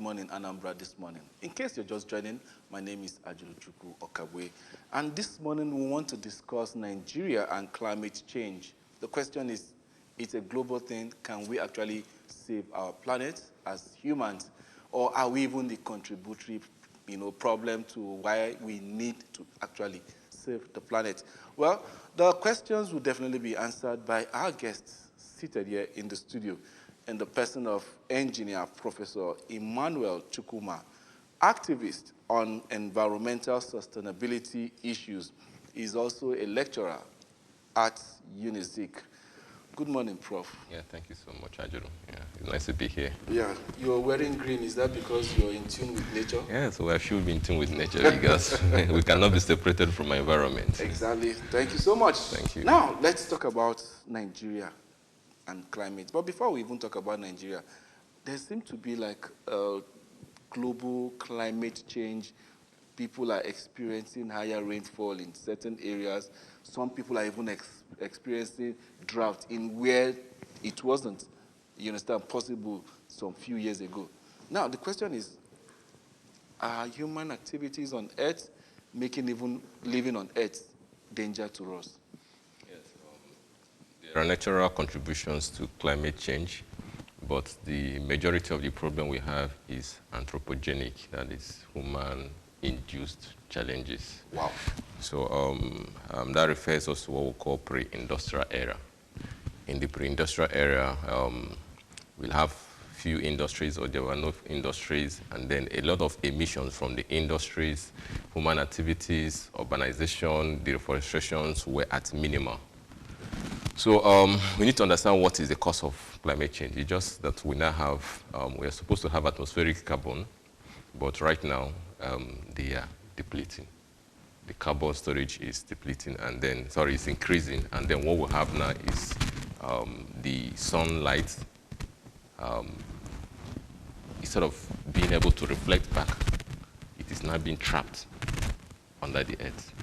morning, Anambra this morning. In case you're just joining, my name is Ajuluchuku Okabwe, and this morning we want to discuss Nigeria and climate change. The question is, it's a global thing. Can we actually save our planet as humans, or are we even the contributory, problem to why we need to actually save the planet? Well, the questions will definitely be answered by our guests seated here in the studio, in the person of engineer Professor Emmanuel Chukwuma, activist on environmental sustainability issues. He's also a lecturer at UNIZIK. Good morning, Prof. Yeah, thank you so much, Ajuru. Yeah, it's nice to be here. Yeah, you're wearing green. Is that because you're in tune with nature? Yeah, so I should be in tune with nature because we cannot be separated from our environment. Exactly. Thank you so much. Thank you. Now, let's talk about Nigeria and climate. But before we even talk about Nigeria, there seems to be like a global climate change. People are experiencing higher rainfall in certain areas. Some people are even experiencing drought in where it wasn't, possible some few years ago. Now, the question is, are human activities on Earth making even living on Earth danger to us? Yes, there are natural contributions to climate change, but the majority of the problem we have is anthropogenic, that is human-induced challenges. Wow. So that refers us to what we call pre-industrial era. In the pre-industrial era, we'll have few industries, or there were no industries, and then a lot of emissions from the industries, human activities, urbanization, deforestations were at minimum. So we need to understand what is the cause of climate change. It's just that we now have, we are supposed to have atmospheric carbon, but right now they are depleting. The carbon storage is depleting, and then, it's increasing, and then what we have now is the sunlight, instead of being able to reflect back, it is now being trapped under the earth.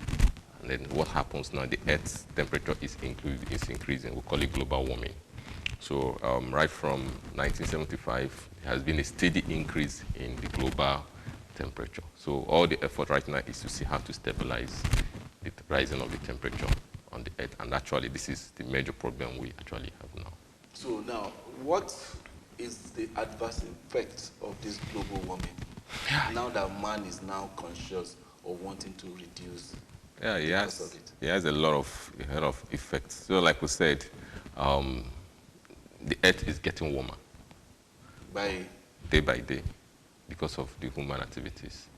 And then what happens now, the earth's temperature is increasing. We call it global warming. So right from 1975, there has been a steady increase in the global temperature. So all the effort right now is to see how to stabilize the rising of the temperature on the earth. And actually, this is the major problem we actually have now. So now, what is the adverse effect of this global warming? Now that man is now conscious of wanting to reduce the cost of it. It has a lot of effects. So like we said, the earth is getting warmer. Day by day, because of the human activities.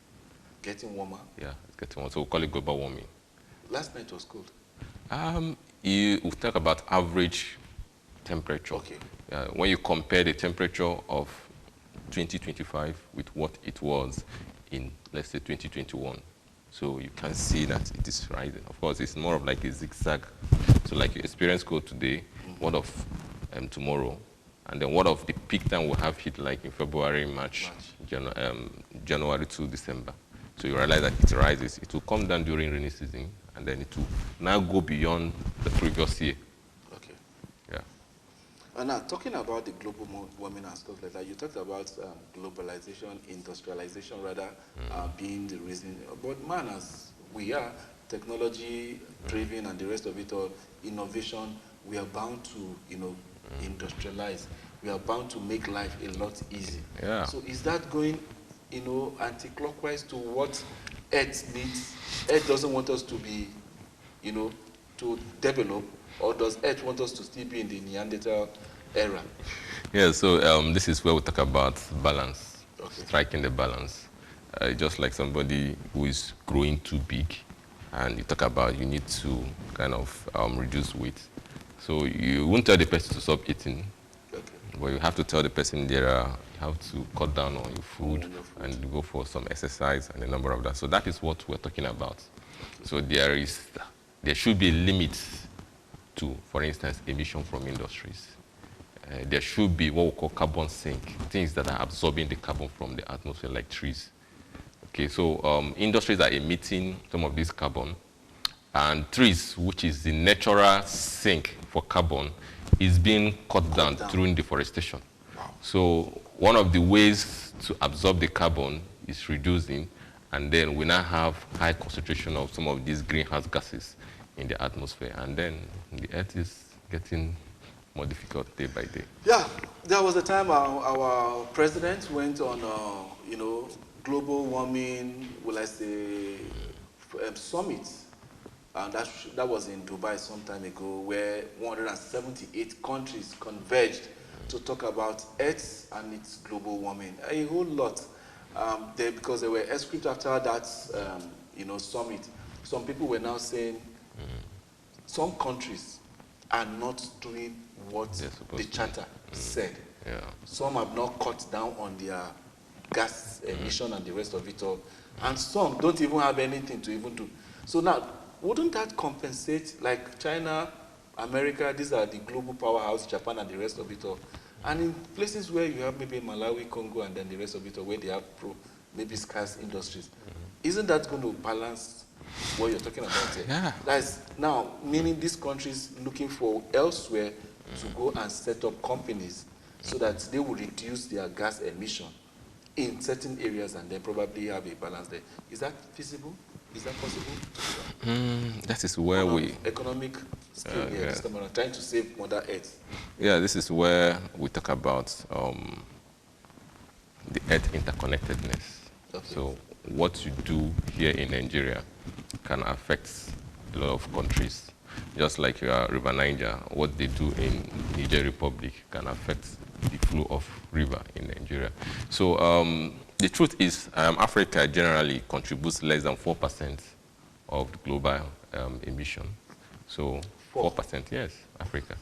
Getting warmer? Yeah, it's getting warmer. So we call it global warming. Last night was cold. We talk about average temperature. Okay. When you compare the temperature of 2025 with what it was in, let's say, 2021, so you can see that it is rising. Of course, it's more of like a zigzag. So like you experience cold today, what of tomorrow, and then what of the peak time we'll have hit like in February, March. January to December. So you realize that it rises. It will come down during rainy season, and then it will now go beyond the previous year. Okay. Yeah. And now, talking about the global warming and stuff like that, you talked about globalization, industrialization rather, being the reason. But man, as we are, technology-driven and the rest of it all, innovation, we are bound to, industrialize. We are bound to make life a lot easier. Yeah. So is that going, anti-clockwise to what Earth needs? Earth doesn't want us to be, to develop, or does Earth want us to still be in the Neanderthal era? Yeah, so this is where we talk about balance, striking the balance. Just like somebody who is growing too big, and you talk about you need to kind of reduce weight. So you won't tell the person to stop eating, but you have to tell the person you have to cut down on your food and go for some exercise and a number of that. So that is what we're talking about. So there should be limits to, for instance, emission from industries. There should be what we call carbon sink, things that are absorbing the carbon from the atmosphere, like trees. Okay, so industries are emitting some of this carbon, and trees, which is the natural sink for carbon, is being cut down through deforestation. Wow. So one of the ways to absorb the carbon is reducing, and then we now have high concentration of some of these greenhouse gases in the atmosphere, and then the earth is getting more difficult day by day. Yeah, there was a time our president went on, global warming, will I say, summit. And that was in Dubai some time ago, where 178 countries converged to talk about Earth and its global warming. A whole lot. Because there were excerpts after that, summit. Some people were now saying some countries are not doing what the charter said. Yeah. Some have not cut down on their gas emission and the rest of it all. And some don't even have anything to even do. So now, wouldn't that compensate, like China, America, these are the global powerhouse, Japan and the rest of it all. And in places where you have maybe Malawi, Congo, and then the rest of it all, where they have maybe scarce industries, isn't that going to balance what you're talking about here? Yeah. That's now meaning these countries looking for elsewhere to go and set up companies so that they will reduce their gas emission in certain areas and then probably have a balance there. Is that feasible? Is that possible? That is where we... Economic scale here, this time around, trying to save Mother Earth. Yeah, this is where we talk about the earth interconnectedness. Okay. So what you do here in Nigeria can affect a lot of countries. Just like River Niger, what they do in Niger Republic can affect the flow of river in Nigeria. So the truth is Africa generally contributes less than 4% of the global emission. So 4%, yes, Africa.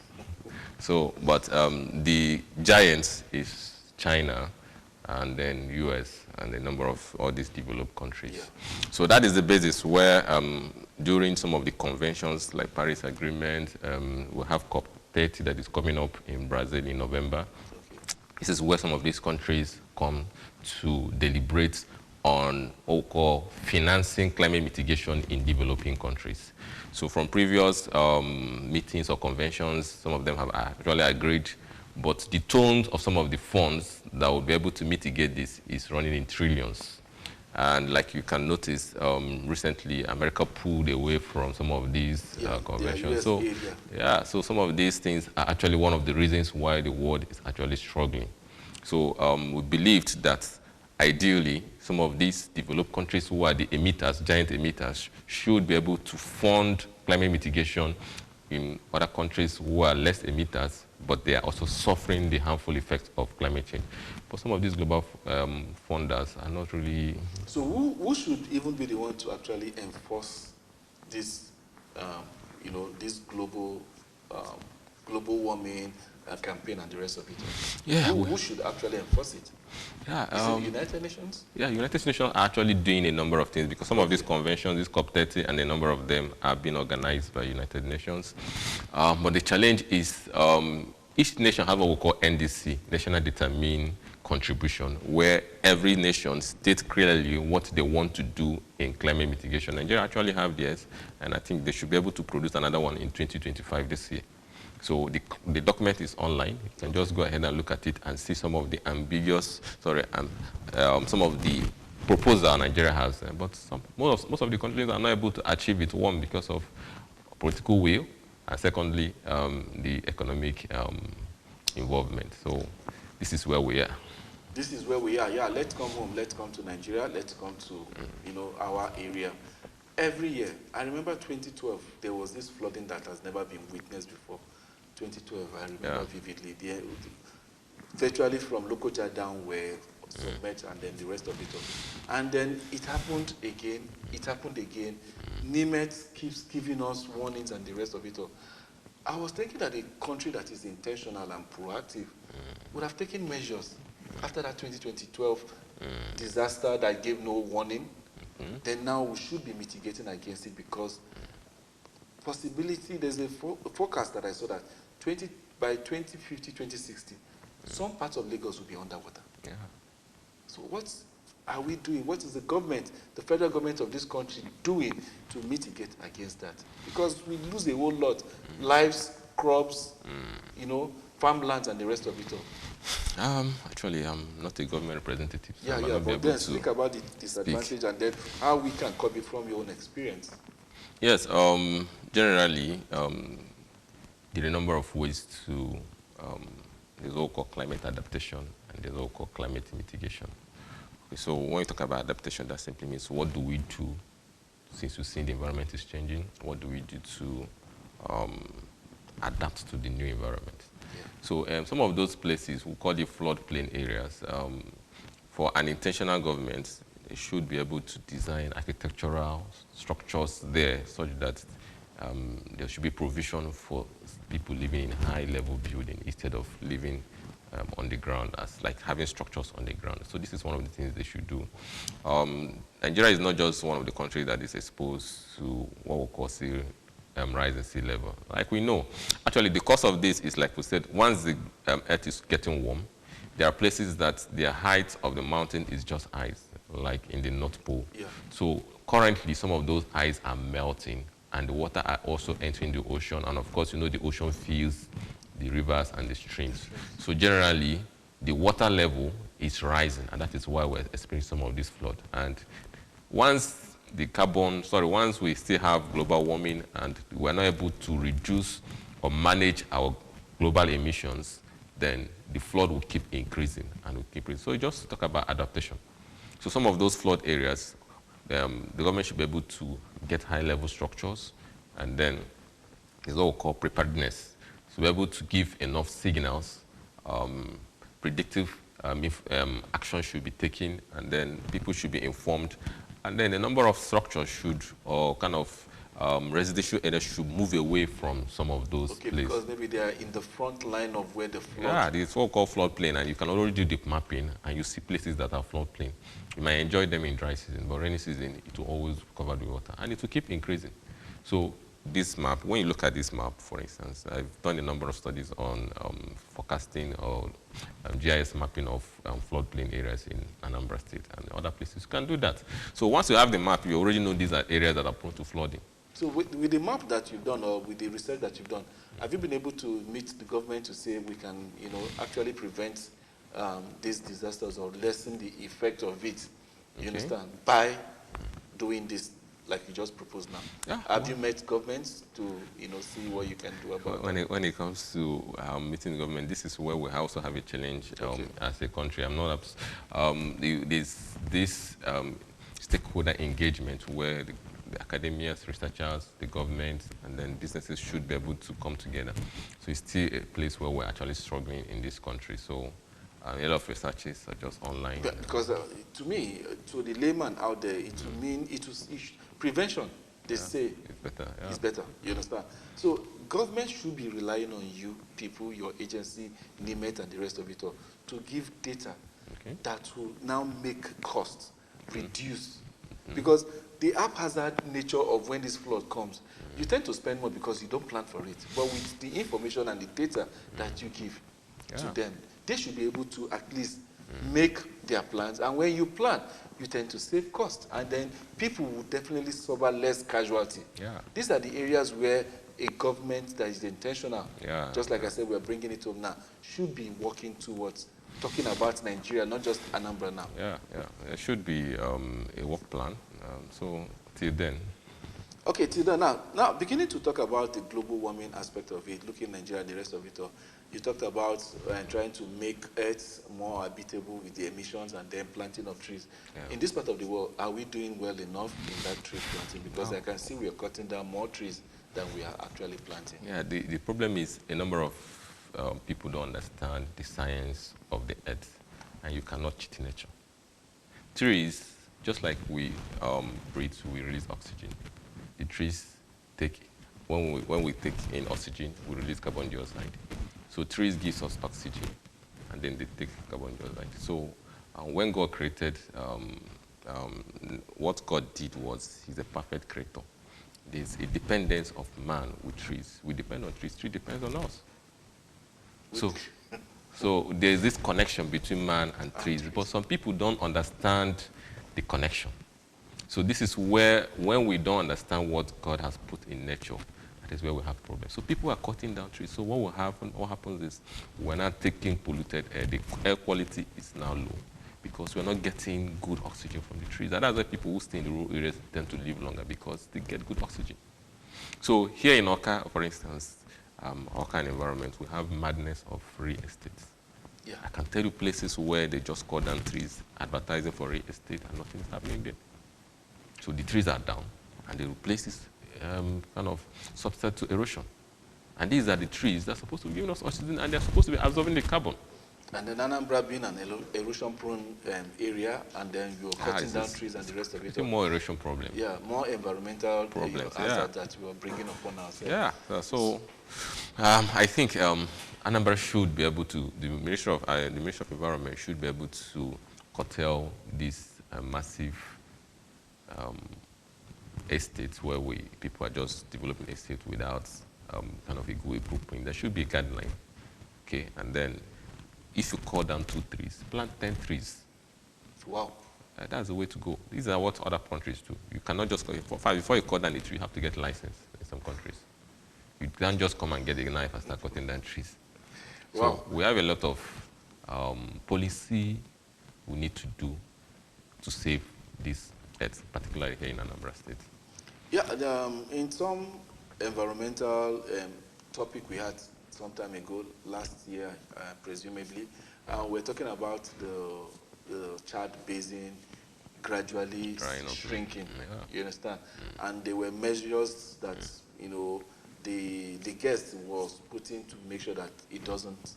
So, but the giants is China, and then US, and a number of all these developed countries. Yeah. So that is the basis where during some of the conventions like Paris Agreement, we have COP30 that is coming up in Brazil in November. Okay. This is where some of these countries come to deliberate on what we call financing climate mitigation in developing countries. So from previous meetings or conventions, some of them have actually agreed, but the tone of some of the funds that will be able to mitigate this is running in trillions. And like you can notice, recently America pulled away from some of these conventions. So some of these things are actually one of the reasons why the world is actually struggling. So we believed that ideally, some of these developed countries who are the emitters, giant emitters, should be able to fund climate mitigation in other countries who are less emitters, but they are also suffering the harmful effects of climate change. But some of these global funders are not really... So who should even be the one to actually enforce this, this global warming campaign and the rest of it? Yeah, who should actually enforce it? Yeah, is it United Nations? Yeah, United Nations are actually doing a number of things because some of these conventions, this COP30, and a number of them are being organized by United Nations. But the challenge is each nation has what we call NDC, National Determined Contribution, where every nation states clearly what they want to do in climate mitigation. Nigeria actually have theirs, and I think they should be able to produce another one in 2025 this year. So the document is online. You can just go ahead and look at it and see some of the some of the proposal Nigeria has. But most of the countries are not able to achieve it, one, because of political will, and secondly, the economic involvement. So this is where we are. This is where we are. Yeah, let's come home. Let's come to Nigeria. Let's come to, our area. Every year, I remember 2012, there was this flooding that has never been witnessed before. 2012, I remember vividly. Virtually from Lokoja down where submerged, and then the rest of it all. And then it happened again. It happened again. Nimet keeps giving us warnings and the rest of it all. I was thinking that a country that is intentional and proactive would have taken measures after that 2012 disaster that gave no warning. Then now we should be mitigating against it, because possibility, there's a forecast that I saw that by 2050, 2060, some parts of Lagos will be underwater. Yeah. So what are we doing? What is the government, the federal government of this country, doing to mitigate against that? Because we lose a whole lot. Lives, crops, farmlands, and the rest of it all. Actually, I'm not a government representative, so Yeah, I might yeah, not be but able then to speak about the speak. disadvantage and then how we can curb it from your own experience. Yes, generally, there are a number of ways to, um, there's what we call climate adaptation and there's what we call climate mitigation. Okay, so when we talk about adaptation, that simply means what do we do since we see the environment is changing? What do we do to um, adapt to the new environment? Yeah. So some of those places, we call it floodplain areas. For an intentional government, they should be able to design architectural structures there such that there should be provision for people living in high-level building instead of living on the ground, as like having structures on the ground. So this is one of the things they should do. Nigeria is not just one of the countries that is exposed to what we call rise in sea level. Like we know, actually the cause of this is, like we said, once the earth is getting warm, there are places that the height of the mountain is just ice, like in the North Pole. Yeah. So currently some of those ice are melting and the water are also entering the ocean. And of course, you know, the ocean fills the rivers and the streams. So generally, the water level is rising, and that is why we're experiencing some of this flood. And once once we still have global warming and we're not able to reduce or manage our global emissions, then the flood will keep increasing and will keep increasing. So just talk about adaptation. So some of those flood areas, the government should be able to get high-level structures, and then there's what we call preparedness. So we're able to give enough signals, predictive action should be taken, and then people should be informed. And then a number of structures should, or kind of residential areas should move away from some of those Okay, places. because maybe they are in the front line of where the flood. Yeah, it's what we call floodplain, and you can already do deep mapping, and you see places that are floodplain. You might enjoy them in dry season, but rainy season, it will always cover the water, and it will keep increasing. So this map, when you look at this map, for instance, I've done a number of studies on forecasting or GIS mapping of floodplain areas in Anambra State and other places. You can do that. So once you have the map, you already know these are areas that are prone to flooding. So with the map that you've done or with the research that you've done, have you been able to meet the government to say we can, actually prevent these disasters or lessen the effect of it, you understand, by doing this like you just proposed now? Yeah, have you met governments to, see what you can do about it? When it comes to meeting the government, this is where we also have a challenge as a country. I'm not, this stakeholder engagement where the academia, researchers, the government, and then businesses should be able to come together. So it's still a place where we're actually struggling in this country. So a lot of researches are just online. Because to me, to the layman out there, it will mean prevention. They say it's better. Yeah. It's better. You understand? So government should be relying on you, people, your agency, NIMET, and the rest of it all, to give data that will now make costs reduce. Because the haphazard nature of when this flood comes, you tend to spend more because you don't plan for it. But with the information and the data that you give to them, they should be able to at least make their plans. And when you plan, you tend to save costs. And then people will definitely suffer less casualty. Yeah. These are the areas where a government that is intentional, just like I said, we're bringing it home now, should be working towards talking about Nigeria, not just Anambra now. Yeah. There should be a work plan. So till then. Okay, till then. Now, beginning to talk about the global warming aspect of it, looking at Nigeria and the rest of it all, you talked about trying to make Earth more habitable with the emissions and then planting of trees. Yeah. In this part of the world, are we doing well enough in that tree planting? Because I can see we are cutting down more trees than we are actually planting. Yeah, the problem is a number of people don't understand the science of the Earth, and you cannot cheat nature. Trees, just like we breathe, we release oxygen. The trees take, when we take in oxygen, we release carbon dioxide. So trees gives us oxygen, and then they take carbon dioxide. So when God created, what God did was, He's a perfect creator. There's a dependence of man with trees. We depend on trees. Tree depends on us. So there's this connection between man and trees, but some people don't understand the connection. So this is where, when we don't understand what God has put in nature, that that is where we have problems. So people are cutting down trees. So what will happen? What happens is we're not taking polluted air. The air quality is now low because we're not getting good oxygen from the trees. And that's why people who stay in the rural areas tend to live longer because they get good oxygen. So here in Oka, for instance, Oka environment, we have madness of real estate. Yeah. I can tell you places where they just cut down trees, advertising for real estate, and nothing is happening there. So the trees are down, and the places kind of subject to erosion. And these are the trees that are supposed to be giving us oxygen, and they're supposed to be absorbing the carbon. And then Anambra being an erosion-prone area, and then you're cutting down trees and the rest of it. More erosion problems. Yeah, more environmental problems that we are bringing upon ourselves. Yeah, so I think Anambra should be able to, the Ministry of Environment should be able to curtail this massive estates where people are just developing estates without kind of a good blueprint. There should be a guideline, okay? And then if you cut down 2 trees, plant 10 trees. Wow. That's the way to go. These are what other countries do. You cannot just, before you cut down a tree, you have to get a license in some countries. You can't just come and get a knife and start cutting down trees. Wow. So we have a lot of policy we need to do to save this earth, particularly here in Anambra State. Yeah, in some environmental topic we had some time ago, last year, presumably, we're talking about the Chad Basin gradually shrinking. Yeah. You understand? And there were measures that the guest was putting to make sure that it doesn't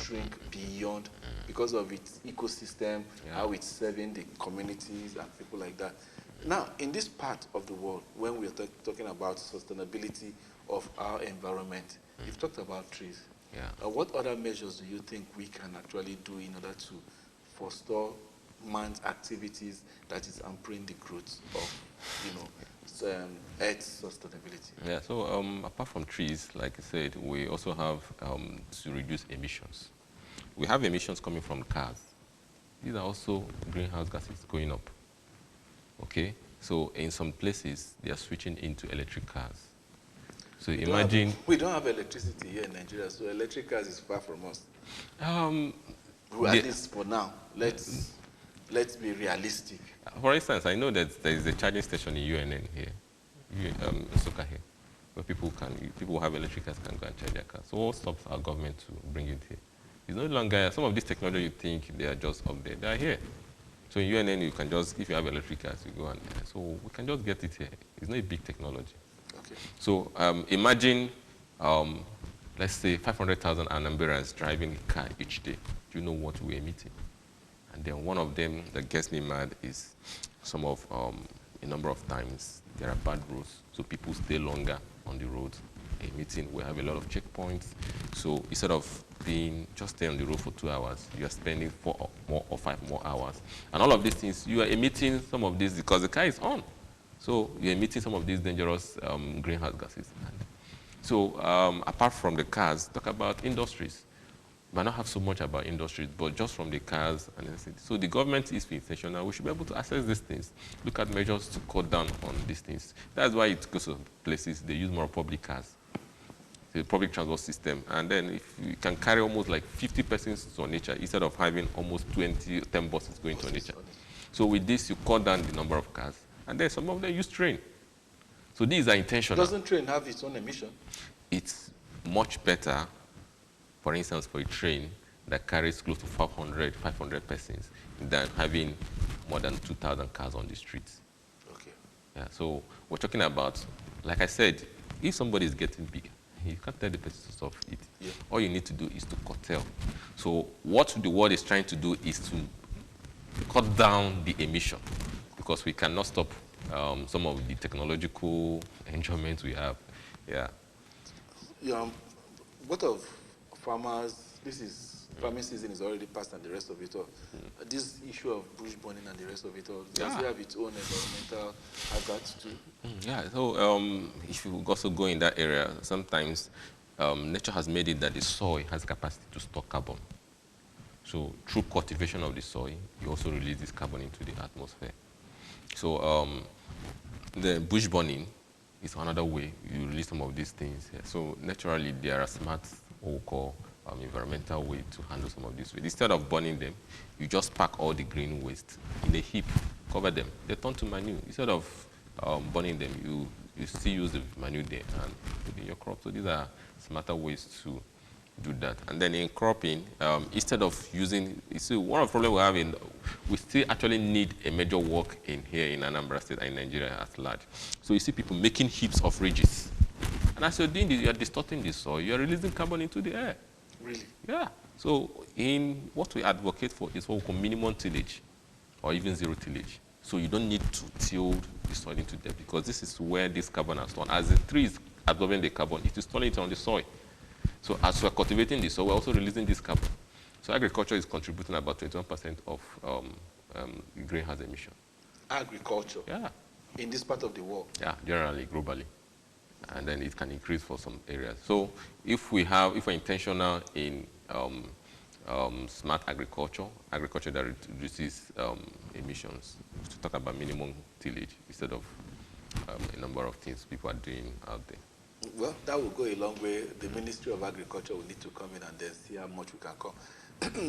shrink beyond because of its ecosystem, how it's serving the communities and people like that. Now, in this part of the world, when we're talking about sustainability of our environment, you've talked about trees. Yeah. What other measures do you think we can actually do in order to foster man's activities that is hampering the growth of, earth sustainability? Yeah, so apart from trees, like I said, we also have to reduce emissions. We have emissions coming from cars. These are also greenhouse gases going up. Okay, so in some places, they are switching into electric cars. So imagine... We don't have electricity here in Nigeria, so electric cars is far from us. At least for now, let's be realistic. For instance, I know that there is a charging station in UNN here, Soka here, where people who have electric cars can go and charge their cars. So what stops our government to bring it here? It's no longer, some of these technology you think they are just up there, they are here. So in UNN, you can just, if you have electric cars, you go and, so we can just get it here. It's not a big technology. Okay. So imagine, let's say 500,000 Anamberans driving a car each day. Do you know what we're emitting? And then one of them that gets me mad is some of, a number of times, there are bad roads. So people stay longer on the road. Emitting, we have a lot of checkpoints. So instead of just stay on the road for 2 hours, you are spending 4 or 5 more hours. And all of these things, you are emitting some of these because the car is on. So you're emitting some of these dangerous greenhouse gases. So apart from the cars, talk about industries. But not have so much about industries, but just from the cars and everything. So the government is intentional. We should be able to access these things, look at measures to cut down on these things. That's why it goes to places, they use more public cars, the public transport system. And then if you can carry almost like 50 persons to nature instead of having almost 10 buses going to nature. So with this, you cut down the number of cars. And then some of them use train. So these are intentional. Doesn't train have its own emission? It's much better, for instance, for a train that carries close to 500 persons than having more than 2,000 cars on the streets. Okay. Yeah, so we're talking about, like I said, if somebody is getting bigger, you can't tell the person to stop it. Yeah. All you need to do is to curtail. So what the world is trying to do is to cut down the emission because we cannot stop some of the technological enjoyment we have. Yeah. Yeah. What of farmers? Farming season is already past and the rest of it all. This issue of bush burning and the rest of it all, does it have its own environmental hazards too? Yeah, so if you also go in that area, sometimes nature has made it that the soil has capacity to store carbon. So through cultivation of the soil, you also release this carbon into the atmosphere. So the bush burning it's another way you release some of these things. Yeah. So naturally, there are smart, what we call environmental way to handle some of these waste. Instead of burning them, you just pack all the green waste in a heap, cover them. They turn to manure. Instead of burning them, you still use the manure there and put in your crop. So these are smarter ways to do that. And then in cropping, instead of using, you see, one of the problems we have we still actually need a major work in here in Anambra State and in Nigeria at large. So you see people making heaps of ridges. And as you're doing this, you're distorting the soil, you're releasing carbon into the air. Really? Yeah. So in what we advocate for is what we call minimum tillage or even zero tillage. So you don't need to till the soil into depth because this is where this carbon is stored. As the tree is absorbing the carbon, it is storing it on the soil. So as we're cultivating this soil, we're also releasing this carbon. So agriculture is contributing about 21% of greenhouse emission. Agriculture? Yeah. In this part of the world? Yeah, generally, globally. And then it can increase for some areas. So if we're intentional in smart agriculture that reduces emissions, to talk about minimum tillage instead of a number of things people are doing out there. Well, that will go a long way. The Ministry of Agriculture will need to come in and then see how much we can come.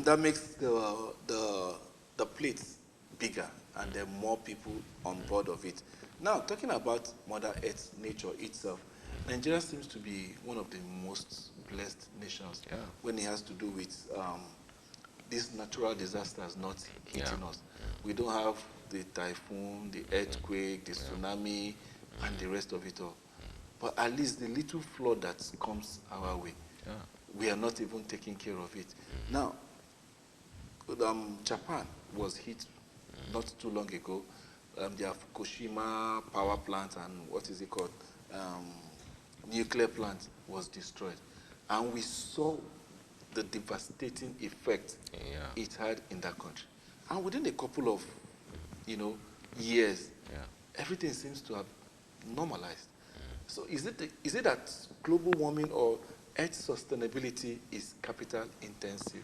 That makes the plates bigger and then more people on board of it. Now, talking about Mother Earth, nature itself, Nigeria seems to be one of the most blessed nations when it has to do with these natural disasters not hitting us. We don't have the typhoon, the earthquake, the tsunami, and the rest of it all. But at least the little flood that comes our way, we are not even taking care of it. Now, Japan was hit not too long ago. Their Fukushima power plant and what is it called? Nuclear plant was destroyed. And we saw the devastating effect it had in that country. And within a couple of, years, everything seems to have normalized. So is it that global warming or earth sustainability is capital intensive?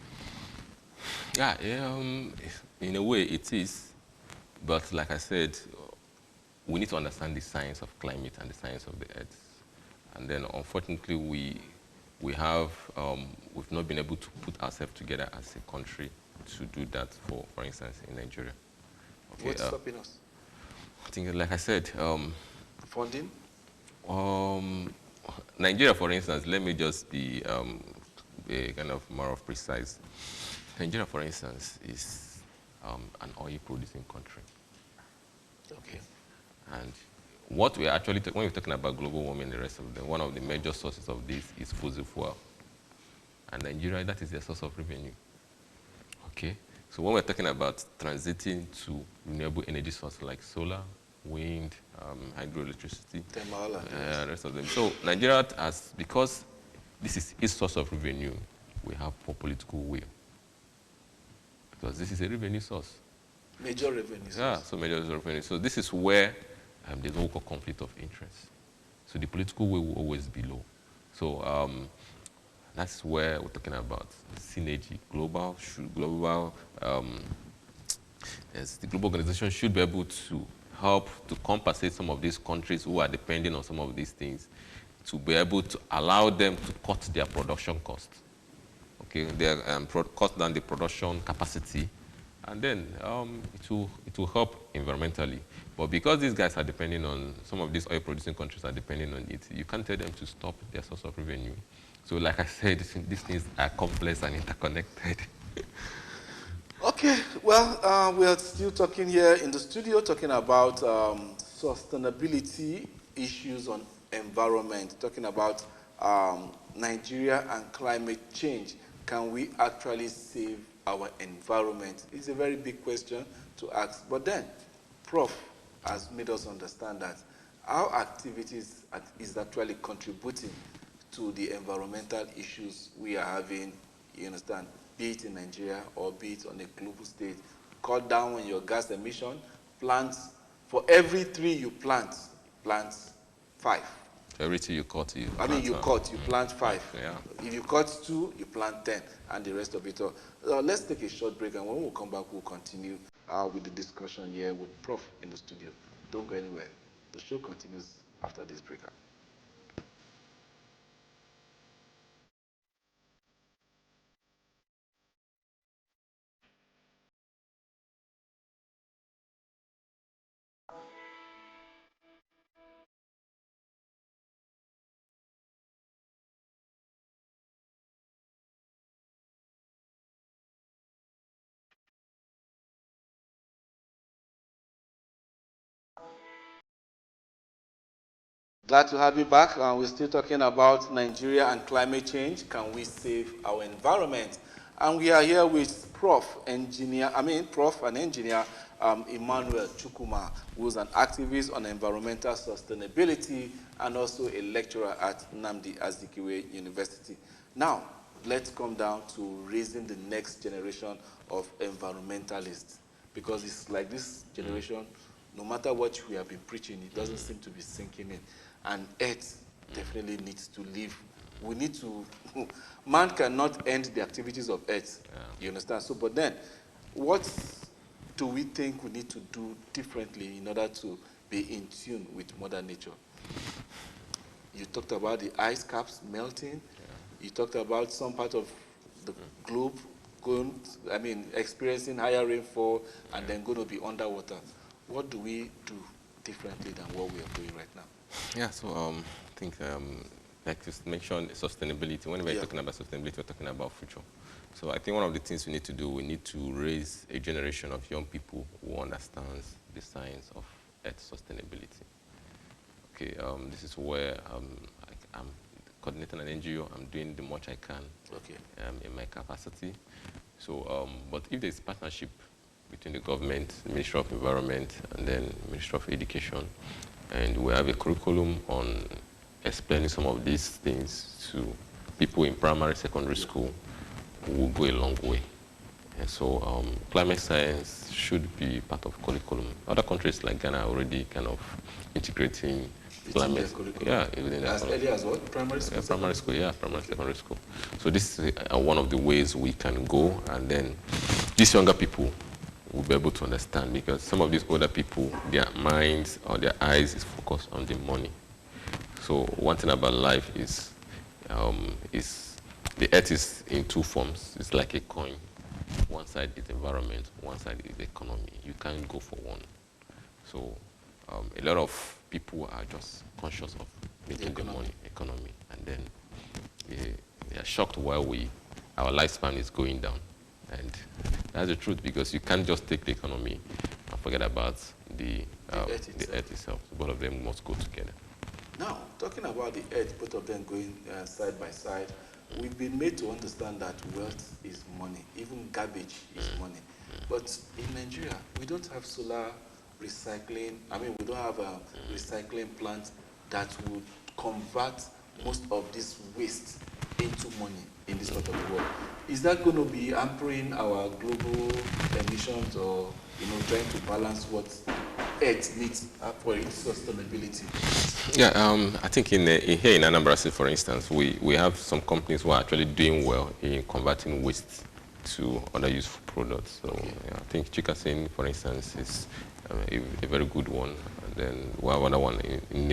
Yeah, in a way it is. But like I said, we need to understand the science of climate and the science of the earth. And then unfortunately we've not been able to put ourselves together as a country to do that, for instance, in Nigeria. Okay, what's stopping us? I think, like I said, funding? Nigeria, for instance, let me just be a kind of more of precise. Nigeria, for instance, is an oil-producing country. Okay. And what we actually, when we're talking about global warming and the rest of them, one of the major sources of this is fossil fuel. And Nigeria, that is their source of revenue. Okay? So when we're talking about transiting to renewable energy sources like solar, wind, hydroelectricity, the rest of them. So Nigeria, because this is its source of revenue, we have poor political will. Because this is a revenue source. Major revenue source. Yeah, so major revenue. So this is where there's what we call conflict of interest. So the political will always be low. So that's where we're talking about synergy. The global organization should be able to help to compensate some of these countries who are depending on some of these things, to be able to allow them to cut their production costs. Okay, they cut down the production capacity, and then it will help environmentally. But because these guys are depending on, some of these oil-producing countries are depending on it, you can't tell them to stop their source of revenue. So like I said, these things are complex and interconnected. Okay, well, we are still talking here in the studio, talking about sustainability issues on environment, talking about Nigeria and climate change. Can we actually save our environment? It's a very big question to ask. But then, Prof has made us understand that our activities is actually contributing to the environmental issues we are having, you understand, be it in Nigeria or be it on a global stage. Cut down on your gas emission, plants, for every 3 you plant 5. Every tree you cut, you plant 5. Yeah. If you cut 2, you plant 10, and the rest of it all. Let's take a short break, and when we come back, we'll continue with the discussion here with Prof in the studio. Don't go anywhere. The show continues after this breakout. Glad to have you back. We're still talking about Nigeria and climate change. Can we save our environment? And we are here with Prof and engineer Emmanuel Chukuma, who's an activist on environmental sustainability and also a lecturer at Nnamdi Azikiwe University. Now, let's come down to raising the next generation of environmentalists, because it's like this generation, no matter what we have been preaching, it doesn't seem to be sinking in. And Earth definitely needs to live. We need to, man cannot end the activities of Earth. Yeah. You understand? So, but then, what do we think we need to do differently in order to be in tune with Mother Nature? You talked about the ice caps melting. Yeah. You talked about some part of the globe experiencing higher rainfall and then going to be underwater. What do we do differently than what we are doing right now? Yeah, so I think like to mention sustainability. When we're talking about sustainability, we're talking about future. So I think one of the things we need to do, we need to raise a generation of young people who understands the science of Earth sustainability. Okay, this is where I'm coordinating an NGO. I'm doing the much I can in my capacity. So, but if there's partnership between the government, the Ministry of Environment, and then Ministry of Education, and we have a curriculum on explaining some of these things to people in primary, secondary school, will go a long way. And so climate science should be part of curriculum. Other countries like Ghana are already kind of integrating climate. Yeah, as early as what? Primary school? Primary school, primary, secondary school. So this is one of the ways we can go, and then these younger people will be able to understand, because some of these older people, their minds or their eyes is focused on the money. So one thing about life is the earth is in two forms. It's like a coin. One side is environment, one side is economy. You can't go for one. So a lot of people are just conscious of making the money, economy, and then they are shocked why our lifespan is going down. And that's the truth, because you can't just take the economy and forget about the earth itself. Both of them must go together. Now, talking about the earth, both of them going side by side, we've been made to understand that wealth is money. Even garbage is money. But in Nigeria, we don't have solar recycling. We don't have a recycling plant that would convert most of this waste into money in this part of the world. Is that going to be hampering our global emissions, or trying to balance what Earth needs for its sustainability? Yeah, I think here in Anambra, for instance, we have some companies who are actually doing well in converting waste to other useful products. So I think Chikasin, for instance, is a very good one. And then we have another one in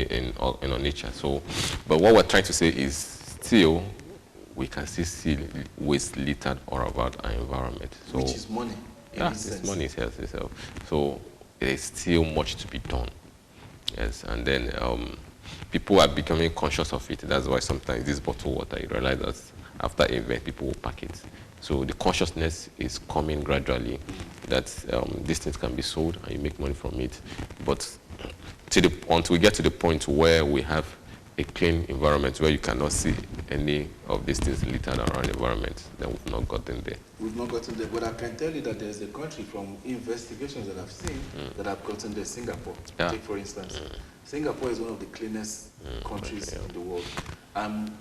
nature. So, but what we're trying to say is still we can still see waste littered all about our environment. So, which is money. It's money itself. So there's still much to be done. Yes, and then people are becoming conscious of it. That's why sometimes this bottled water, you realize that after an event, people will pack it. So the consciousness is coming gradually that these things can be sold and you make money from it. But until we get to the point where we have a clean environment where you cannot see any of these things littered around the environment, then we've not gotten there. We've not gotten there, but I can tell you that there's a country from investigations that I've seen that have gotten there, Singapore. Take for instance, Singapore is one of the cleanest countries in the world.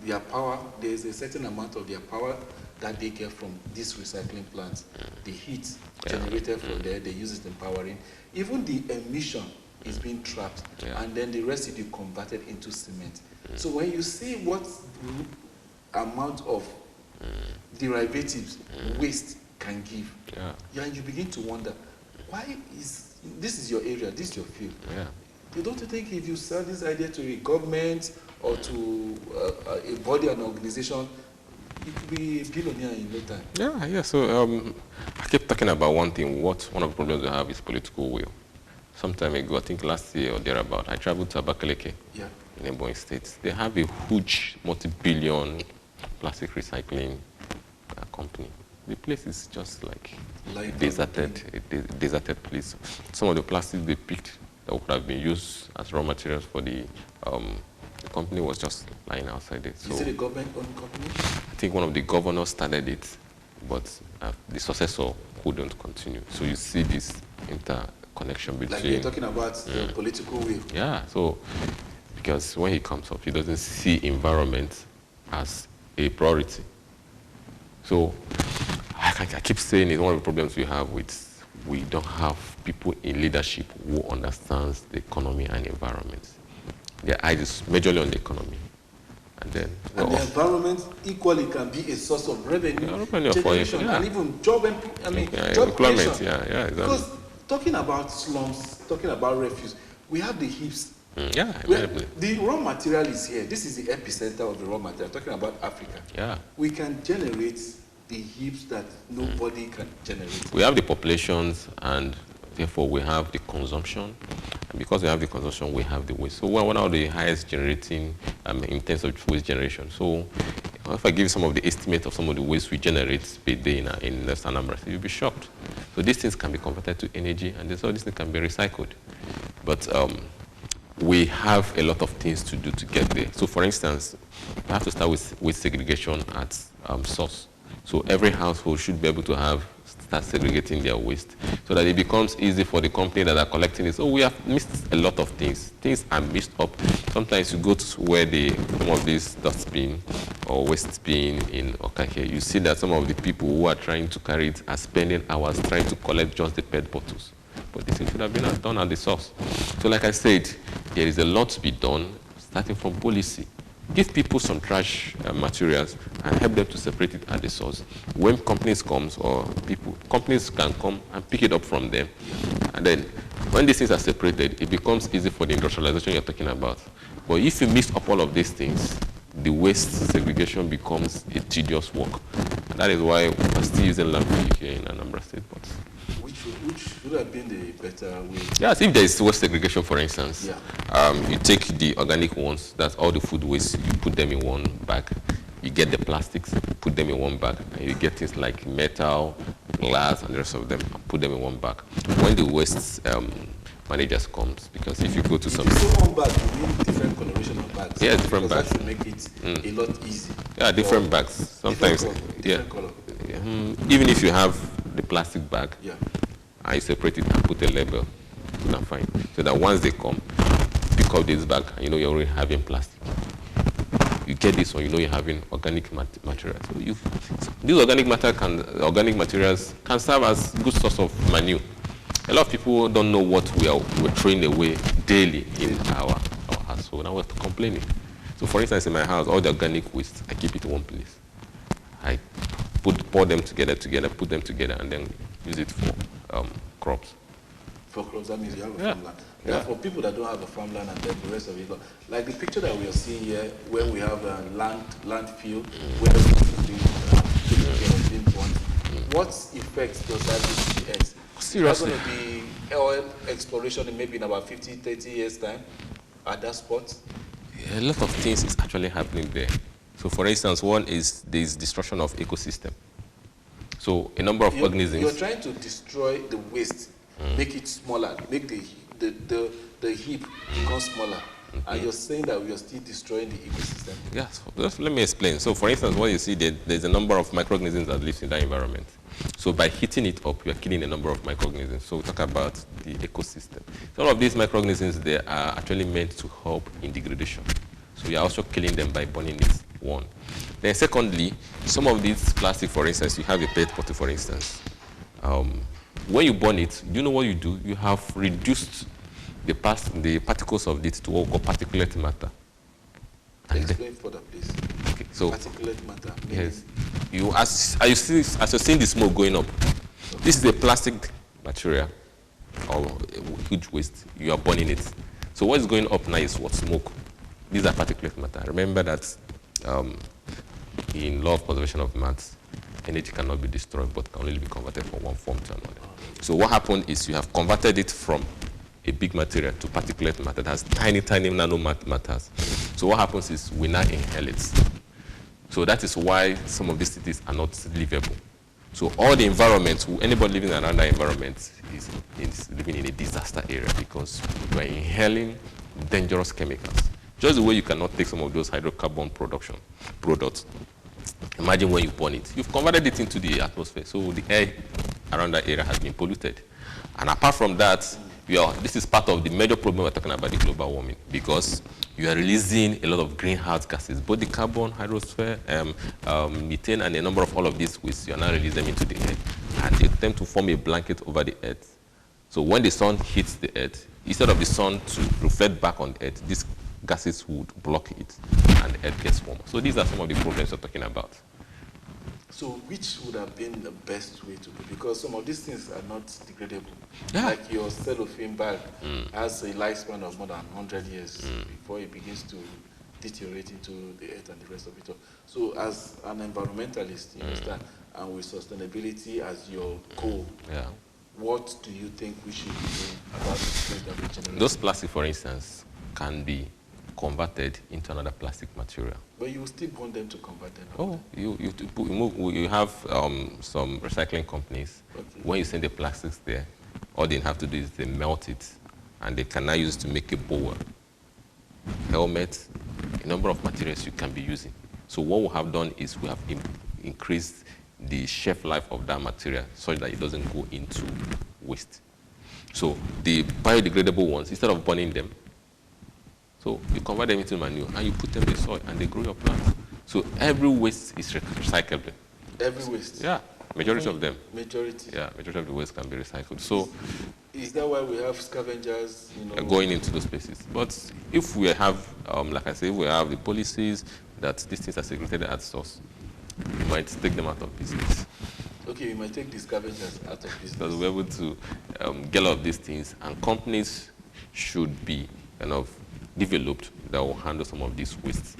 Their power, there's a certain amount of their power that they get from these recycling plants. The heat generated from there, they use it in powering. Even the emission is being trapped, and then the residue converted into cement. So when you see what amount of derivatives waste can give, you begin to wonder, why is this your area, this is your field? don't you think if you sell this idea to a government or to a body, an organization, it could be a billionaire in no time? Yeah. So I keep talking about one thing. One of the problems we have is political will. Some time ago, I think last year or thereabout, I traveled to Abakaliki in Ebonyi State. They have a huge multi-billion plastic recycling company. The place is just like a deserted place. Some of the plastic they picked that would have been used as raw materials for the company was just lying outside it. So, is it a government-owned company? I think one of the governors started it, but the successor couldn't continue. So you see this interconnection between... Like you're talking about the political will. Yeah, so because when he comes up, he doesn't see environment as a priority. So I keep saying it's one of the problems we have we don't have people in leadership who understands the economy and environment. Their eyes is majorly on the economy. And then the environment equally can be a source of revenue generation and even job employment. Exactly. Because talking about slums, talking about refuse, we have the heaps. The raw material is here. This is the epicenter of the raw material. Talking about Africa. Yeah. We can generate the heaps that nobody can generate. We have the populations, and therefore we have the consumption. And because we have the consumption, we have the waste. So we're one of the highest generating in terms of waste generation. So if I give you some of the estimates of some of the waste we generate per day in Anambra, you'll be shocked. So these things can be converted to energy, and so these things can be recycled. But we have a lot of things to do to get there. So for instance, we have to start with segregation at source. So every household should be able to start segregating their waste so that it becomes easy for the company that are collecting it. So we have missed a lot of things. Things are mixed up. Sometimes you go to where some of these dustbin or waste bin in Okake, you see that some of the people who are trying to carry it are spending hours trying to collect just the PET bottles. But this should have been done at the source. So like I said, there is a lot to be done, starting from policy. Give people some trash materials and help them to separate it at the source. When companies companies can come and pick it up from them. And then when these things are separated, it becomes easy for the industrialization you're talking about. But if you mix up all of these things, the segregation becomes a tedious work. And that is why we're still using landfill here in Anambra State. Which would have been the better way? Yes, if there is waste segregation, for instance, you take the organic ones, that's all the food waste, you put them in one bag. You get the plastics, put them in one bag, and you get things like metal, glass, and the rest of them, put them in one bag. When the waste managers comes, because if you go to some... If you put one bag, you need different coloration of bags. Yeah, different bags. That will make it a lot easy. Yeah, different bags. Sometimes, different color. Even if you have the plastic bag, I separate it and put a label, not fine. So that once they come, pick up this bag, and you know you're already having plastic. You get this one, you know you're having organic materials. So these organic materials can serve as good source of manure. A lot of people don't know what we're throwing away daily in our house. So now we're complaining. So for instance, in my house, all the organic waste, I keep it in one place. I pour them together, put them together, and then use it for crops. For crops, that means you have a farmland. Yeah. For people that don't have a farmland and then the rest of it, like the picture that we are seeing here, where we have a landfill, where being burnt, what effect does that have to the earth? Seriously? Is that going to be oil exploration in maybe in about 50, 30 years' time at that spot? A lot of things is actually happening there. So for instance, one is this destruction of ecosystem. So a number of organisms... You're trying to destroy the waste, make it smaller, make the heap become smaller. And you're saying that we are still destroying the ecosystem. Yes, let me explain. So for instance, what you see, there's a number of microorganisms that live in that environment. So by heating it up, we are killing a number of microorganisms. So we talk about the ecosystem. Some of these microorganisms, they are actually meant to help in degradation. So we are also killing them by burning it, one. Then secondly, some of these plastic, for instance, you have a PET bottle, for instance. When you burn it, you know what you do? You have reduced the particles of it to what we call particulate matter. Explain further, please. Okay, so particulate matter. Yes. As you're seeing the smoke going up, this is a plastic material or huge waste. You are burning it. So what's going up now is what? Smoke. These are particulate matter. Remember that in law of conservation of mass, energy cannot be destroyed but can only be converted from one form to another. So what happened is you have converted it from a big material to particulate matter that has tiny, tiny nano matters. So what happens is we now inhale it. So that is why some of these cities are not livable. So all the environment, anybody living around that environment is living in a disaster area because you are inhaling dangerous chemicals. Just the way you cannot take some of those hydrocarbon products. Imagine when you burn it. You've converted it into the atmosphere. So the air around that area has been polluted. And apart from that, this is part of the major problem we're talking about, the global warming, because you are releasing a lot of greenhouse gases, both the carbon, hydrosphere, methane, and a number of all of these waste. You are now releasing them into the air, and they tend to form a blanket over the earth. So when the sun hits the earth, instead of the sun to reflect back on the earth, these gases would block it, and the earth gets warmer. So these are some of the problems we're talking about. So which would have been the best way to do? Because some of these things are not degradable. Yeah. Like your cellophane bag has a lifespan of more than 100 years before it begins to deteriorate into the earth and the rest of it all. So as an environmentalist, you understand, and with sustainability as your goal, what do you think we should be doing about these things that we generate? Those plastics, for instance, can be converted into another plastic material. But you still want them to convert them. Oh, you have some recycling companies. Okay. When you send the plastics there, all they have to do is they melt it, and they can now use it to make a bowl, helmet, a number of materials you can be using. So what we have done is we have increased the shelf life of that material such that it doesn't go into waste. So the biodegradable ones, instead of burning them, so you convert them into manure and you put them in the soil and they grow your plants. So every waste is recyclable. Every waste? Yeah, majority of them. Majority? Yeah, majority of the waste can be recycled. So is that why we have scavengers, going into those places? But if we have, like I say, if we have the policies that these things are segregated at source, we might take them out of business. Okay, we might take the scavengers out of business. Because we're able to get all of these things, and companies should be kind of developed that will handle some of these wastes.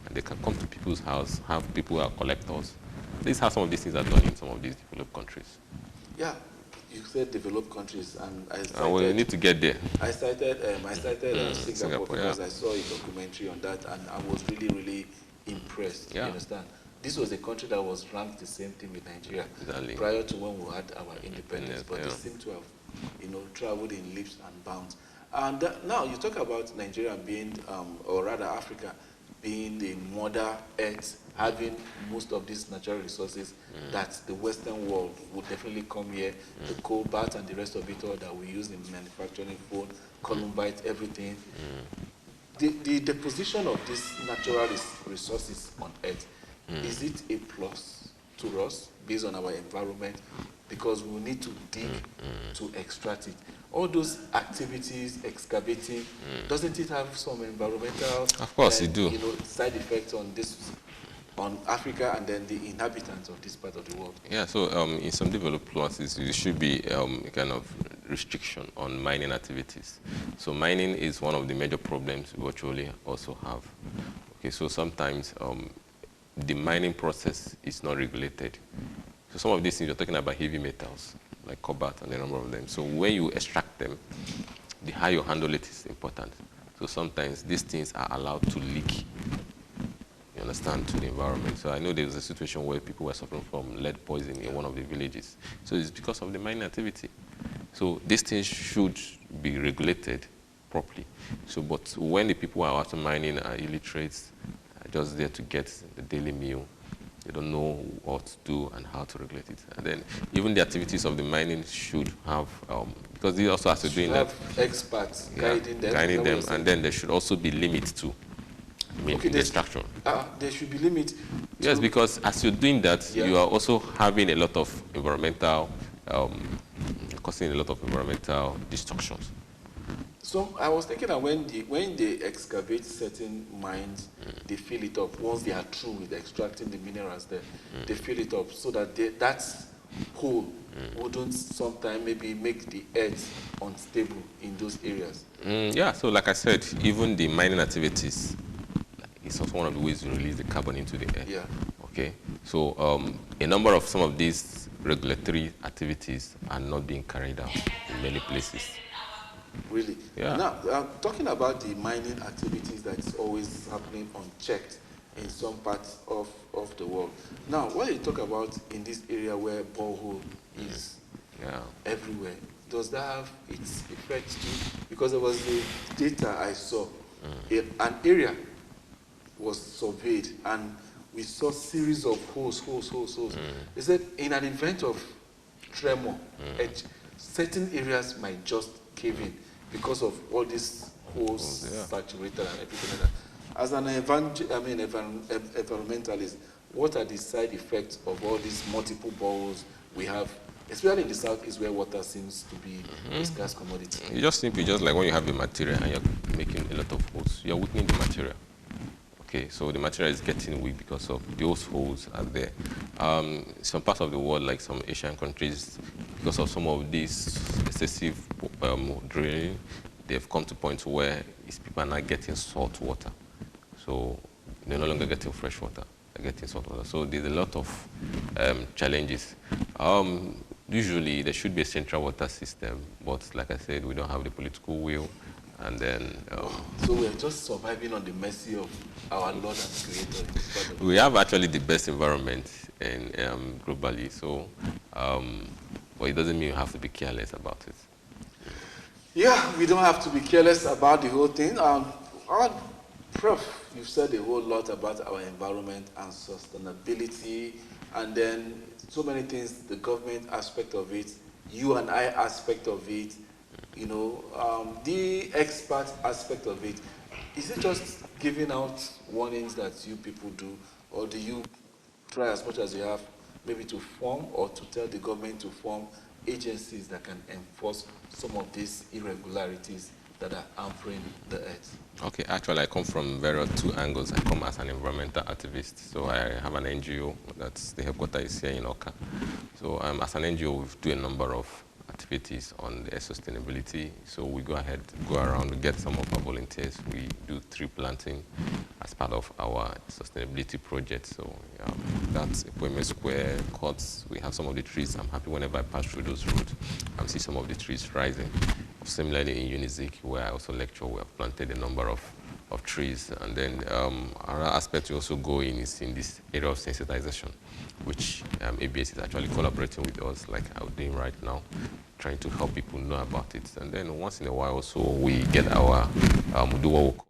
And they can come to people's house, have people who are collectors. This is how some of these things are done in some of these developed countries. Yeah, you said developed countries, and I cited, and we need to get there. I cited Singapore because I saw a documentary on that, and I was really, really impressed. You understand? This was a country that was ranked the same thing with Nigeria prior to when we had our independence, but they seem to have, traveled in leaps and bounds. And now you talk about Nigeria being, or rather Africa, being the mother earth, having most of these natural resources that the Western world would definitely come here, the cobalt and the rest of it all that we use in manufacturing phone, columbite, everything. The deposition of these natural resources on earth, is it a plus to us based on our environment? Because we need to dig to extract it. All those activities, excavating, doesn't it have some environmental, of course it do, side effects on this, on Africa and then the inhabitants of this part of the world? Yeah, so in some developed places, there should be a kind of restriction on mining activities. So mining is one of the major problems we actually also have. Okay, so sometimes the mining process is not regulated. So some of these things, you're talking about heavy metals, like cobalt and a number of them. So when you extract them, the how you handle it is important. So sometimes these things are allowed to leak, you understand, to the environment. So I know there was a situation where people were suffering from lead poisoning in one of the villages. So it's because of the mining activity. So these things should be regulated properly. So, but when the people who are out mining are illiterate, are just there to get the daily meal, they don't know what to do and how to regulate it. And then even the activities of the mining should have, because they also have to do that. Experts guiding them. And then there should also be limits to the extraction. There should be limits. Yes, because as you're doing that, you are also having a lot of environmental, causing a lot of environmental destructions. So I was thinking that when they excavate certain mines, they fill it up. Once they are through with extracting the minerals there, they fill it up so that that hole wouldn't sometimes maybe make the earth unstable in those areas? Yeah, so like I said, even the mining activities is also one of the ways to release the carbon into the air. Yeah. Okay, so a number of some of these regulatory activities are not being carried out in many places. Really? Yeah. Now, talking about the mining activities that's always happening unchecked in some parts of the world. Now, when you talk about in this area where borehole is everywhere, does that have its effects too? Because there was the data I saw, an area was surveyed and we saw series of holes. They said in an event of tremor, certain areas might just cave in because of all these holes saturated and everything like that. As an environmentalist, what are the side effects of all these multiple boreholes we have, especially in the southeast where water seems to be a scarce commodity? You just simply, just like when you have a material and you're making a lot of holes, you're weakening the material. Okay, so the material is getting weak because of those holes are there. Some parts of the world, like some Asian countries, because of some of these excessive drilling, they've come to a point where people are not getting salt water. So they're no longer getting fresh water, they're getting salt water. So there's a lot of challenges. Usually there should be a central water system, but like I said, we don't have the political will. And then, so we're just surviving on the mercy of our Lord and Creator. We have actually the best environment in, globally, so but it doesn't mean you have to be careless about it. Yeah, we don't have to be careless about the whole thing. Prof, you've said a whole lot about our environment and sustainability, and then so many things, the government aspect of it, you and I aspect of it, you know, the expert aspect of it. Is it just giving out warnings that you people do, or do you try as much as you have maybe to form or to tell the government to form agencies that can enforce some of these irregularities that are hampering the earth? Okay, actually I come from two angles. I come as an environmental activist. So I have an NGO, that's the headquarters is here in Oka. So as an NGO, we do a number of activities on the sustainability. So we go around, we get some of our volunteers. We do tree planting as part of our sustainability project. So that's Ekweme Square, Courts. We have some of the trees. I'm happy whenever I pass through those roads and see some of the trees rising. Similarly in Unizik, where I also lecture, we have planted a number of trees. And then another aspect we also go in is in this area of sensitization, which ABS is actually collaborating with us, like I'm doing right now, trying to help people know about it. And then once in a while also, we get our, we do what we call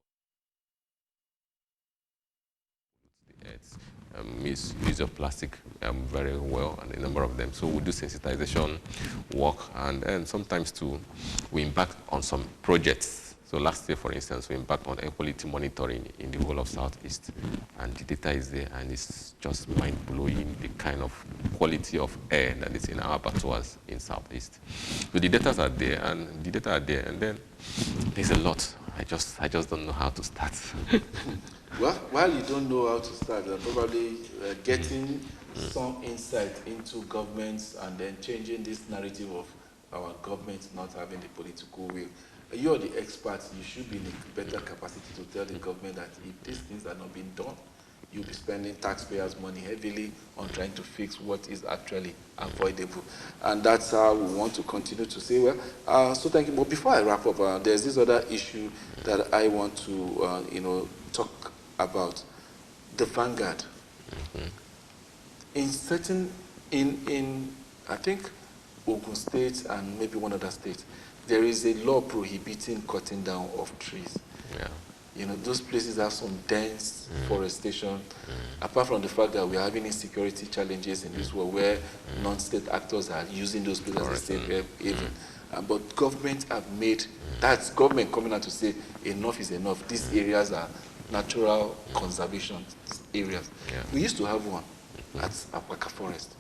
the earth, use of plastic very well, and a number of them. So we do sensitization work, and then sometimes too, we embark on some projects. So last year, for instance, we embarked on air quality monitoring in the whole of Southeast, and the data is there, and it's just mind-blowing, the kind of quality of air that is in our abattoirs in Southeast. So the data are there, and then there's a lot. I just don't know how to start. Well, while you don't know how to start, you're probably getting some insight into governments and then changing this narrative of our government not having the political will. You're the experts. You should be in a better capacity to tell the government that if these things are not being done, you'll be spending taxpayers' money heavily on trying to fix what is actually avoidable. And that's how we want to continue to say, well, so thank you. But before I wrap up, there's this other issue that I want to, talk about. The Vanguard. In I think, Ogun State and maybe one other state, there is a law prohibiting cutting down of trees. Yeah. Those places have some dense forestation. Apart from the fact that we're having insecurity challenges in this world where non-state actors are using those places as a safe haven. But government have made, that's government coming out to say enough is enough. These areas are natural conservation areas. Yeah. We used to have one at Apaka Forest.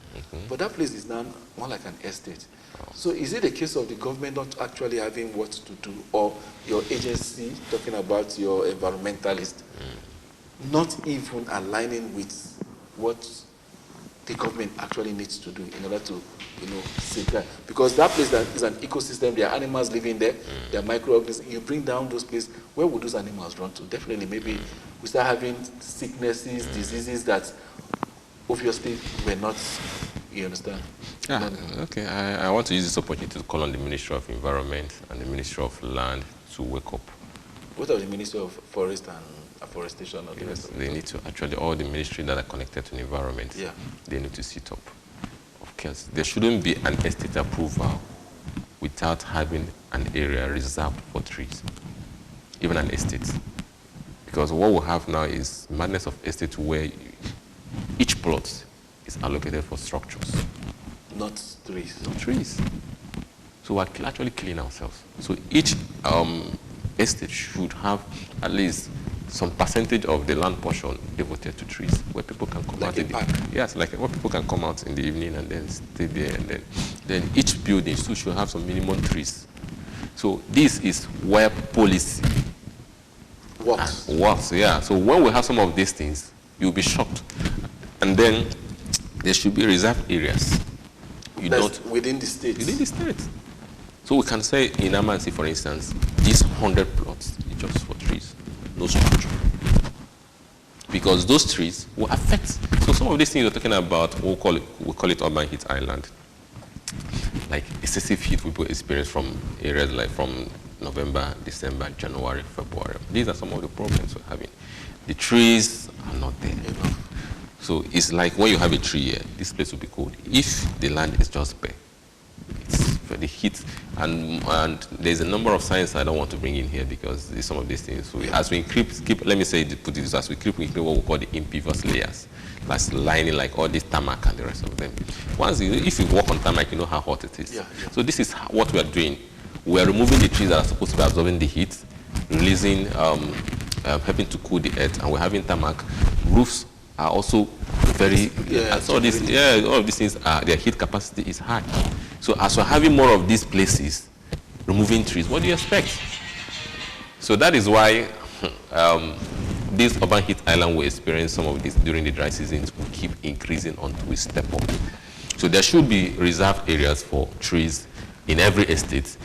But that place is now more like an estate. So is it a case of the government not actually having what to do, or your agency, talking about your environmentalist, not even aligning with what the government actually needs to do in order to, safeguard? Because that place that is an ecosystem, there are animals living there, there are microorganisms. You bring down those places, where would those animals run to? Definitely, maybe we start having sicknesses, diseases that obviously were not, you understand? Yeah, okay. I want to use this opportunity to call on the Ministry of Environment and the Ministry of Land to wake up. What are the Ministry of Forest and Afforestation? Yes, they need to, actually, all the ministries that are connected to the environment, they need to sit up. Of course, there shouldn't be an estate approval without having an area reserved for trees, even an estate. Because what we have now is madness of estate where each plot is allocated for structures. Not trees. Not trees. So we're actually killing ourselves. So each estate should have at least some percentage of the land portion devoted to trees, where people can come out. Like a park? Yes, like where people can come out in the evening and then stay there, and then each building should have some minimum trees. So this is where policy works. Yeah. So when we have some of these things, you'll be shocked. And then there should be reserved areas. Within the state. Within the state. So we can say in Amansi, for instance, these 100 plots is just for trees, no structure. Because those trees will affect. So some of these things you're talking about, we call it urban heat island. Like excessive heat people experience from areas like from November, December, January, February. These are some of the problems we're having. The trees are not there. So it's like when you have a tree here, this place will be cold. If the land is just bare, it's for the heat, and there's a number of science I don't want to bring in here because some of these things. So as we keep, let me say, put it this, as we keep what we call the impervious layers, that's lining like all this tarmac and the rest of them. If you walk on tarmac, you know how hot it is. So this is what we are doing. We are removing the trees that are supposed to be absorbing the heat, releasing, helping to cool the earth, and we're having tarmac. Roofs are also very, all of these things, their heat capacity is high. So as we're having more of these places, removing trees, what do you expect? So that is why this urban heat island will experience some of this during the dry seasons will keep increasing until we step up. So there should be reserved areas for trees in every estate,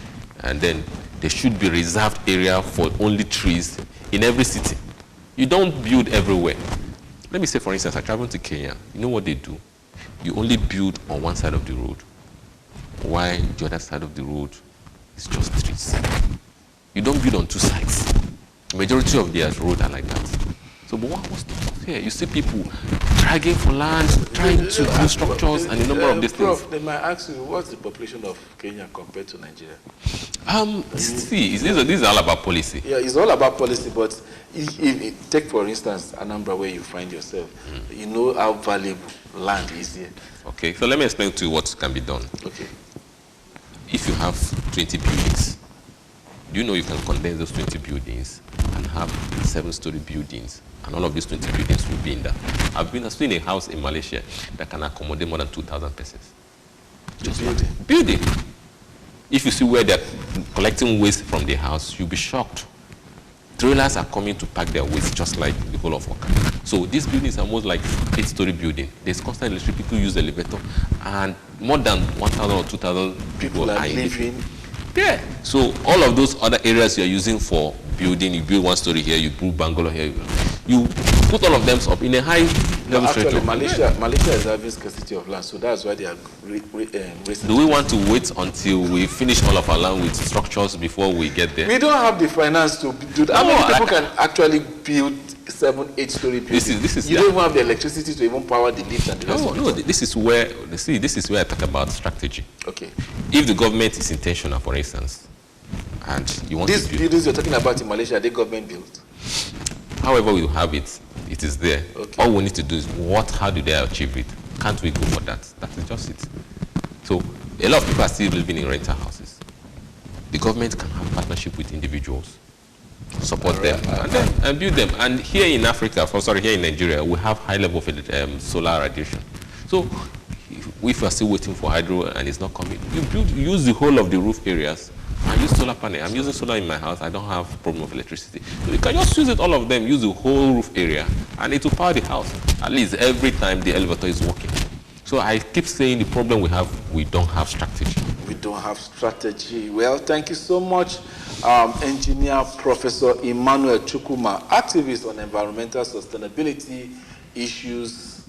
and then there should be reserved area for only trees in every city. You don't build everywhere. Let me say, for instance, I travel to Kenya. You know what they do? You only build on one side of the road, while the other side of the road is just trees. You don't build on two sides. The majority of their roads are like that. So, but what was the here? You see people dragging for land, trying to build structures, and a number of these things. They might ask you, what's the population of Kenya compared to Nigeria? See, this is all about policy. Yeah, it's all about policy, but take, for instance, Anambra, where you find yourself. You know how valuable land is here. Okay, so let me explain to you what can be done. Okay. If you have 20 buildings, do you know you can condense those 20 buildings and have 7-story buildings, and all of these 20 buildings will be in that? I've seen a house in Malaysia that can accommodate more than 2,000 persons. Just building. If you see where they're collecting waste from the house, you'll be shocked. Trailers are coming to pack their waste just like the whole of Oka. So these buildings are most like 8-story building. There's constant electricity, people use the elevator, and more than 1,000 or 2,000 people are living. Yeah. So all of those other areas you're using for building, you build 1 story here, you build bungalow here, you put all of them up in a high level structure. Actually, Malaysia is having scarcity of land, so that's why they are racing. Do we want to wait until we finish all of our land with structures before we get there? We don't have the finance to do that. How many people can actually build 7, 8-story buildings? You don't even have the electricity to even power the lift and the rest of it. No, this is where I talk about strategy. Okay. If the government is intentional, for instance, and you want these to build, buildings you're talking about in Malaysia, are they government built? However we have it, it is there. Okay. All we need to do is how do they achieve it? Can't we go for that? That is just it. So a lot of people are still living in rental houses. The government can have partnership with individuals, support them, and build them. And here in Africa, here in Nigeria, we have high level of solar radiation. So if we are still waiting for hydro and it's not coming, you use the whole of the roof areas. I use solar panel. I'm using solar in my house. I don't have problem of electricity. So you can just use it, all of them, use the whole roof area, and it will power the house. At least every time the elevator is working. So I keep saying the problem we don't have strategy. We don't have strategy. Well, thank you so much, Engineer Professor Emmanuel Chukuma, activist on environmental sustainability issues,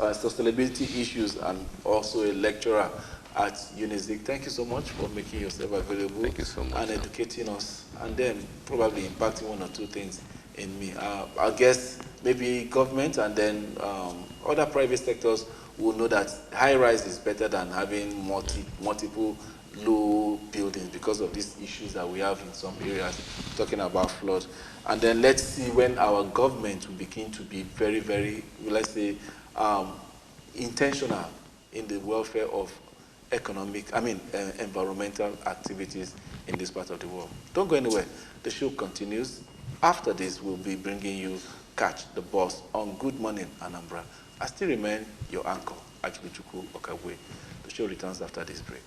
and also a lecturer at UNIZIC. Thank you so much for making yourself available. Thank you so much, and educating us, and then probably impacting one or two things in me. I guess maybe government and then other private sectors will know that high-rise is better than having multiple low buildings because of these issues that we have in some areas, talking about flood. And then let's see when our government will begin to be very, very, let's say, intentional in the welfare of environmental activities in this part of the world. Don't go anywhere. The show continues. After this, we'll be bringing you Catch the Boss on Good Morning Anambra. I still remain your uncle, Achibuchuku Okagwe. The show returns after this break.